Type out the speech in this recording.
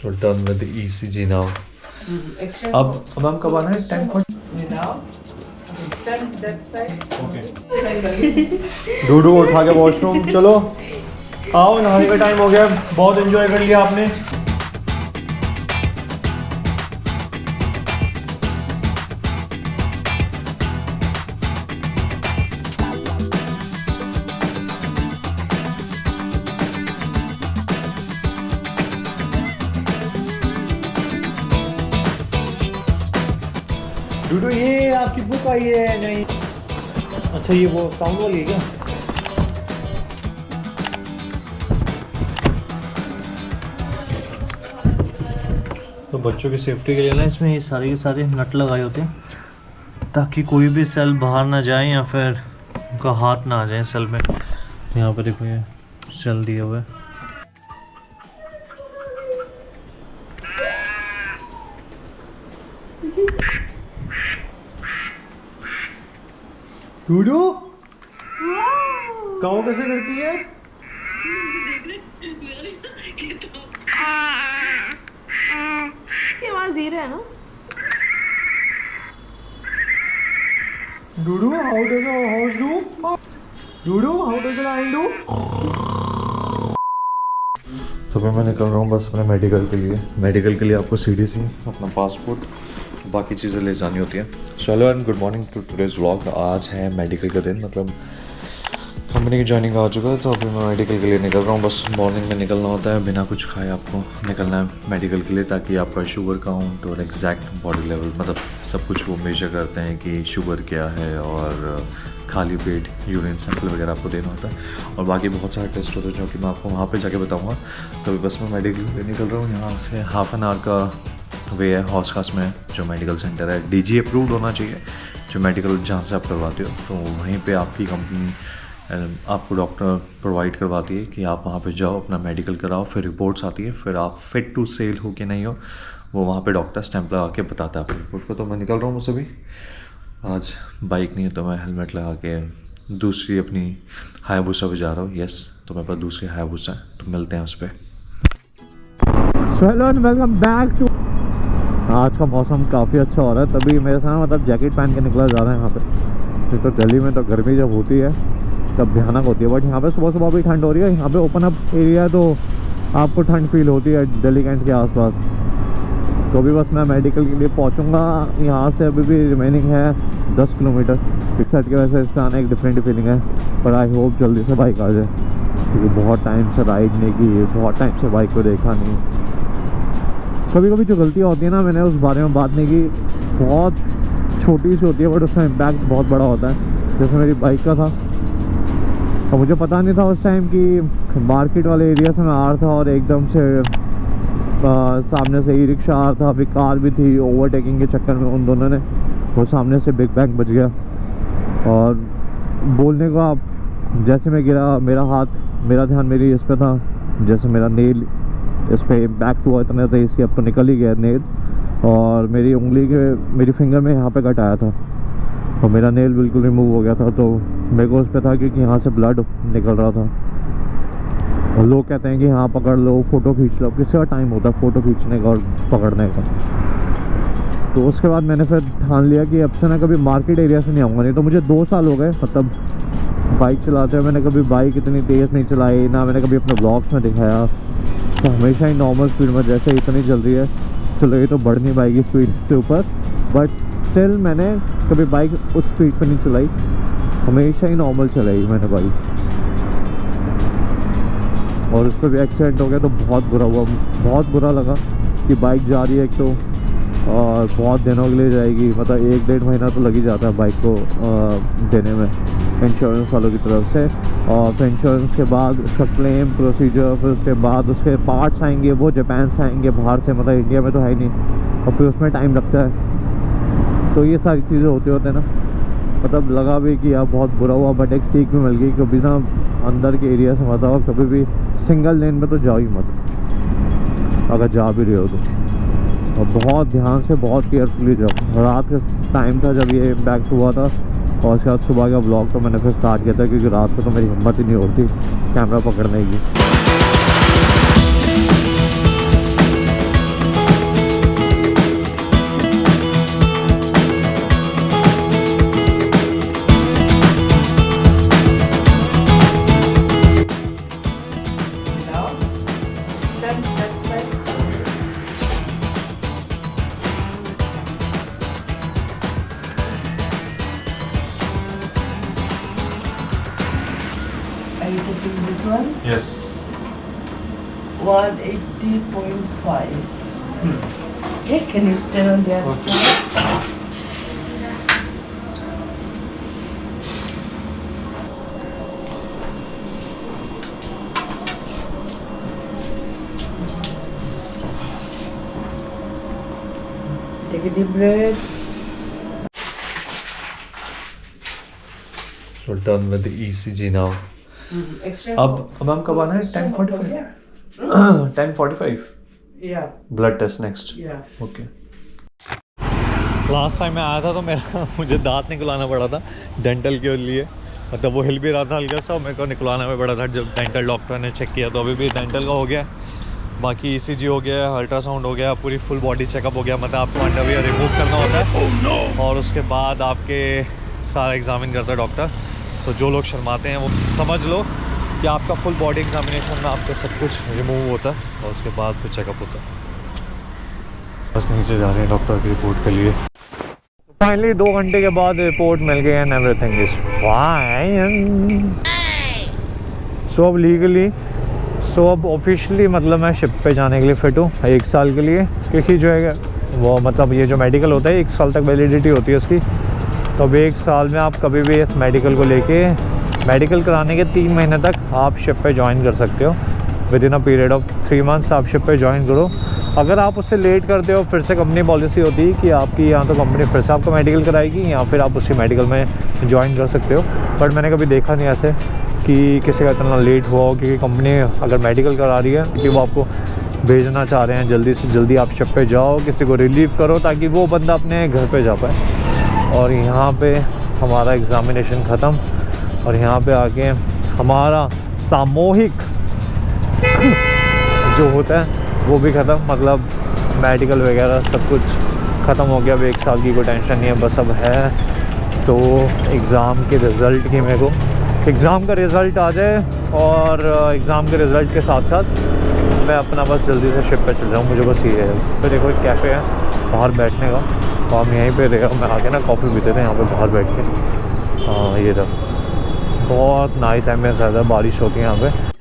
We're done with the ECG now. अब हम कब आना है? 10:40. डूडू उठा के वॉशरूम चलो आओ, नहाने का टाइम हो गया, बहुत एंजॉय कर लिया आपने। डूडू ये आपकी बुक आई है? नहीं, अच्छा ये वो साउंड वाली है क्या? तो बच्चों की सेफ्टी के लिए ना इसमें ये सारे के सारे नट लगाए होते हैं ताकि कोई भी सेल बाहर ना जाए या फिर उनका हाथ ना आ जाए सेल में। यहाँ पर देखो ये सेल दिए हुए हैं। डूडू काऊ कैसे करती है? इसकी आवाज धीरे है ना? Do do how does a horse do? Do do how does a lion do? तो फिर मैं निकल रहा हूँ बस अपने मेडिकल के लिए। मेडिकल के लिए आपको CDC, अपना पासपोर्ट, बाकी चीज़ें ले जानी होती हैं। चलो and good morning to today's vlog. आज है मेडिकल का दिन, मतलब कंपनी की ज्वाइनिंग आ चुका है, तो अभी मैं मेडिकल के लिए निकल रहा हूँ। बस मॉर्निंग में निकलना होता है, बिना कुछ खाए आपको निकलना है मेडिकल के लिए, ताकि आपका शुगर काउंट और एग्जैक्ट बॉडी लेवल, मतलब सब कुछ वो मेजर करते हैं कि शुगर क्या है, और खाली पेट यूरिन सैंपल वगैरह आपको देना होता है, और बाकी बहुत सारे टेस्ट होते हैं जो कि मैं आपको वहाँ पर जाके बताऊँगा। तो अभी बस मैं मेडिकल के लिए निकल रहा हूँ। यहाँ से हाफ एन आवर का वे है हॉस्कास में, जो मेडिकल सेंटर है। DG अप्रूव्ड होना चाहिए जो मेडिकल जहाँ से आप करवाते हो, तो वहीं पे आपकी कंपनी आपको डॉक्टर प्रोवाइड करवाती है कि आप वहाँ पे जाओ, अपना मेडिकल कराओ, फिर रिपोर्ट्स आती है, फिर आप फिट टू सेल हो कि नहीं हो वो वहाँ पे डॉक्टर स्टैंप लगा के बताता है आपकी रिपोर्ट को। तो मैं निकल रहा हूँ बस अभी। आज बाइक नहीं है तो मैं हेलमेट लगा के दूसरी अपनी हायाबुसा पे जा रहा हूँ। यस, तो मेरे पास दूसरी हायाबुसा है, तो मिलते हैं उस पर। Hello and welcome back to. आज का मौसम काफ़ी अच्छा हो रहा है, तभी मेरे साथ मतलब जैकेट पहन के निकला जा रहा है यहाँ पे। तो दिल्ली में तो गर्मी जब होती है तब भयानक होती है, बट यहाँ पे सुबह सुबह भी ठंड हो रही है। यहाँ पे ओपन अप एरिया है तो आपको ठंड फील होती है दिल्ली कैंट के आसपास। तो अभी बस मैं मेडिकल के लिए पहुँचूँगा। यहाँ से अभी भी रिमेनिंग है 10 किलोमीटर। इस साइड की वजह से इसका आने एक डिफरेंट फीलिंग है, पर आई होप जल्दी से बाइक आ जाए, क्योंकि बहुत टाइम से राइड नहीं की, बहुत टाइम से बाइक को देखा नहीं। कभी कभी जो गलतियाँ होती है ना, मैंने उस बारे में बात नहीं की, बहुत छोटी सी होती है बट उसका इम्पैक्ट बहुत बड़ा होता है। जैसे मेरी बाइक का था, और मुझे पता नहीं था उस टाइम कि मार्केट वाले एरिया से मैं आ रहा था और एकदम से सामने से ई रिक्शा आ रहा था, अभी कार भी थी। ओवरटेकिंग के चक्कर में उन दोनों ने वो सामने से बिग बैंग बच गया, और बोलने को आप जैसे मैं गिरा, मेरा ध्यान मेरी इस पर था, जैसे मेरा नेल इस पर इम्पैक्ट हुआ इतना था इसकी, अब तो निकल ही गया नेल, और मेरी उंगली के मेरी फिंगर में यहाँ पे कट आया था, और मेरा नेल बिल्कुल रिमूव हो गया था। तो मेरे को उस पर था क्योंकि यहाँ से ब्लड निकल रहा था, और लोग कहते हैं कि हाँ पकड़ लो, फ़ोटो खींच लो। किसी का टाइम होता है फ़ोटो खींचने का और पकड़ने का। तो उसके बाद मैंने फिर ठान लिया कि अब से ना कभी मार्केट एरिया से नहीं आऊँगा। नहीं तो मुझे 2 साल हो गए मतलब बाइक चलाते हुए, मैंने कभी बाइक इतनी तेज़ नहीं चलाई, ना मैंने कभी अपने ब्लॉग्स में दिखाया। तो हमेशा ही नॉर्मल स्पीड में, जैसे इतनी चल रही है, चलो ये तो बढ़ नहीं पाएगी स्पीड से ऊपर, बट स्टिल मैंने कभी बाइक उस स्पीड पर नहीं चलाई, हमेशा ही नॉर्मल चलाई मैंने बाइक। और उस पर भी एक्सीडेंट हो गया तो बहुत बुरा हुआ, बहुत बुरा लगा कि बाइक जा रही है एक तो, और बहुत दिनों के लिए जाएगी, मतलब 1-1.5 महीना तो लग ही जाता है बाइक को देने में इंश्योरेंस वालों की तरफ से। और फिर इंश्योरेंस के बाद उसका क्लेम प्रोसीजर, फिर उसके बाद उसके पार्ट्स आएंगे, वो जापान से आएंगे बाहर से, मतलब इंडिया में तो है ही नहीं, और फिर उसमें टाइम लगता है। तो ये सारी चीज़ें होते हैं ना, मतलब लगा भी कि यार बहुत बुरा हुआ, बट एक सीख भी मिल गई। कभी ना अंदर के एरिया से मत आओ, कभी भी सिंगल लेन में तो जाओ ही मत, अगर जा भी रहे हो तो, और बहुत ध्यान से, बहुत केयरफुली जाओ। रात का टाइम था जब ये इम्पैक्ट हुआ था, और उसके बाद सुबह का ब्लॉग तो मैंने फिर स्टार्ट किया था, क्योंकि रात को तो मेरी हिम्मत ही नहीं होती कैमरा पकड़ने की। take this one. Yes. 180.5. Okay, can you stand on the other side? Take a deep breath. We're done with the ECG now. Extra. अब हम कब आना है? 10:45. Yeah. 10:45. Yeah. Blood test next. Yeah. Okay. Last time मैं आया था तो मेरा मुझे दांत निकलवाना पड़ा था डेंटल के लिए. मतलब वो हिल भी रहा था हल्का सा और मेरे को निकलवाना भी पड़ा था. जब डेंटल डॉक्टर ने चेक किया तो अभी भी डेंटल का हो गया. बाकी ECG हो गया, अल्ट्रासाउंड हो गया, पूरी फुल बॉडी चेकअप हो गया. मतलब आपको अंडरवियर रिमूव करना होता है और उसके बाद आपके सारा एग्जामिन करता है डॉक्टर. तो जो लोग शर्माते हैं वो समझ लो कि आपका फुल बॉडी एग्जामिनेशन में आपका सब कुछ रिमूव होता है और उसके बाद फिर चेकअप होता है. बस नीचे जा रहे हैं डॉक्टर की रिपोर्ट के लिए. फाइनली 2 घंटे के बाद रिपोर्ट मिल गई एंड एवरीथिंग इज फाइन. सो अब लीगली अब ऑफिशियली मतलब मैं शिप पे जाने के लिए फिट हूँ 1 साल के लिए. क्योंकि जो है वो मतलब ये जो मेडिकल होता है 1 साल तक वैलिडिटी होती है उसकी. तो अब 1 साल में आप कभी भी इस मेडिकल को लेके मेडिकल कराने के 3 महीने तक आप शिप पे ज्वाइन कर सकते हो. With in a period of 3 months आप शिप पे ज्वाइन करो. अगर आप उससे लेट करते हो फिर से कंपनी पॉलिसी होती है कि आपकी या तो कंपनी फिर से आपको मेडिकल कराएगी या फिर आप उसी मेडिकल में ज्वाइन कर सकते हो. बट मैंने कभी देखा नहीं ऐसे कि किसी का इतना लेट हुआ हो. क्योंकि कंपनी अगर मेडिकल करा रही है कि वो आपको भेजना चाह रहे हैं जल्दी से जल्दी आप शिप पे जाओ, किसी को रिलीव करो ताकि वो बंदा अपने घर पे जा पाए. और यहाँ पे हमारा एग्ज़ामिनेशन ख़त्म और यहाँ पे आके हमारा सामूहिक जो होता है वो भी ख़त्म. मतलब मेडिकल वगैरह सब कुछ ख़त्म हो गया. अब 1 साल की कोई टेंशन नहीं है. बस अब है तो एग्ज़ाम के रिज़ल्ट की मेरे को एग्ज़ाम का रिज़ल्ट आ जाए और एग्ज़ाम के रिज़ल्ट के साथ साथ मैं अपना बस जल्दी से शिप पे चल जाऊँ. मुझे बस ये है. फिर देखो एक कैफ़े है बाहर बैठने का तो हम यहीं पे रहेगा. मैं आके ना कॉफ़ी पीते थे यहाँ पे बाहर बैठ के. हाँ ये था बहुत नाइस एम्बियंस रहता है. बारिश होती है यहाँ पे.